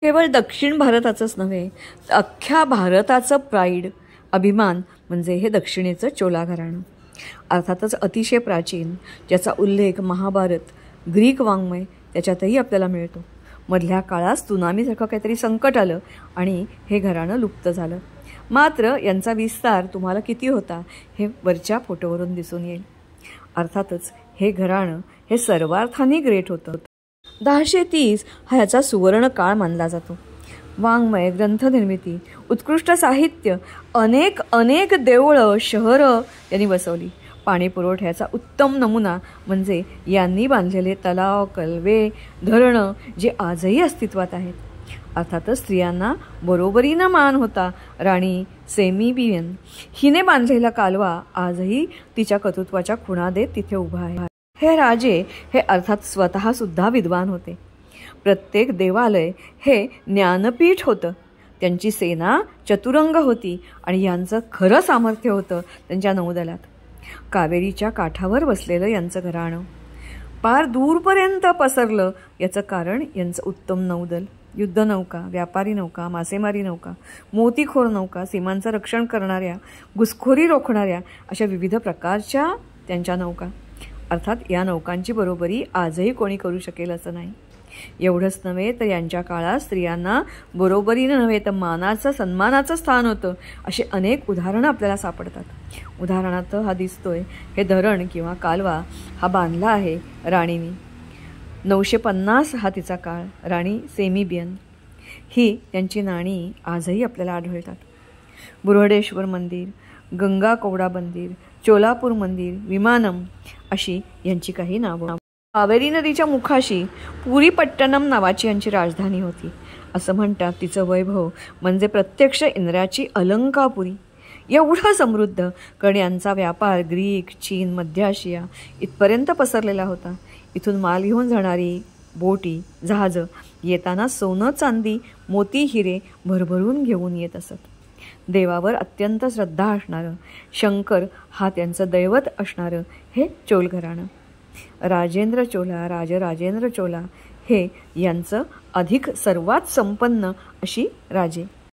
केवळ दक्षिण भारताचंच नव्हे, तर अख्ख्या भारताचं प्राईड, अभिमान म्हणजे हे दक्षिणेचं चोला घराणं. अर्थातच अतिशय प्राचीन, ज्याचा उल्लेख महाभारत, ग्रीक वाङ्मय त्याच्यातही आपल्याला मिळतो. मधल्या काळात त्सुनामीसारखं काहीतरी संकट आलं आणि हे घराणं लुप्त झालं. मात्र यांचा विस्तार तुम्हाला किती होता हे वरच्या फोटोवरून दिसून येईल. अर्थातच हे घराणं हे सर्वार्थाने ग्रेट होतं. 1030 हा ह्याचा सुवर्ण काळ मानला जातो. वाङ्मय, ग्रंथनिर्मिती, उत्कृष्ट साहित्य, अनेक अनेक देवळं, शहरं यांनी बसवली. पाणी पुरवठ्याचा उत्तम नमुना म्हणजे यांनी बांधलेले तलाव, कलवे, धरणं जे आजही अस्तित्वात आहेत. अर्थातच स्त्रियांना बरोबरीनं मान होता. राणी सेमिबियन हिने बांधलेला कालवा आजही तिच्या कर्तृत्वाच्या खुणा देत तिथे उभा आहे. हे राजे हे अर्थात स्वतःसुद्धा विद्वान होते. प्रत्येक देवालय हे ज्ञानपीठ होतं. त्यांची सेना चतुरंग होती आणि यांचं खरं सामर्थ्य होतं त्यांच्या नौदलात. कावेरीच्या काठावर बसलेलं यांचं घराणं पार दूरपर्यंत पसरलं. याचं कारण यांचं उत्तम नौदल, युद्धनौका, व्यापारी नौका, मासेमारी नौका, मोतीखोर नौका, सीमांचं रक्षण करणाऱ्या, घुसखोरी रोखणाऱ्या अशा विविध प्रकारच्या त्यांच्या नौका. अर्थात या नौकांची बरोबरी आजही कोणी करू शकेल असं नाही. एवढंच नव्हे तर यांच्या काळात स्त्रियांना बरोबरीनं नव्हे तर मानाचं, सन्मानाचं स्थान होतं. असे अनेक उदाहरणं आपल्याला सापडतात. उदाहरणार्थ हा दिसतोय हे धरण किंवा कालवा हा बांधला आहे राणीनी. 950 हा तिचा काळ. राणी सेमिबियन ही त्यांची नाणी आजही आपल्याला आढळतात. बृहडेश्वर मंदिर, गंगा कवडा मंदिर, चोलापूर मंदिर, विमानम अशी यांची काही नावं. कावेरी नदीच्या मुखाशी पुरीपट्टणम नावाची यांची राजधानी होती. असं म्हणतात तिचं वैभव म्हणजे प्रत्यक्ष इंद्राची अलंकापुरी. एवढा समृद्ध कारण यांचा व्यापार ग्रीक, चीन, मध्य आशिया इथपर्यंत पसरलेला होता. इथून माल घेऊन जाणारी बोटी, जहाजं येताना सोनं, चांदी, मोती, हिरे भरभरून घेऊन येत असत. देवावर अत्यंत श्रद्धा असणारं, शंकर हा त्यांचं दैवत असणारं हे चोल घराणं. राजेंद्र चोला, राजराजेंद्र चोला हे यांचं अधिक सर्वात संपन्न अशी राजे.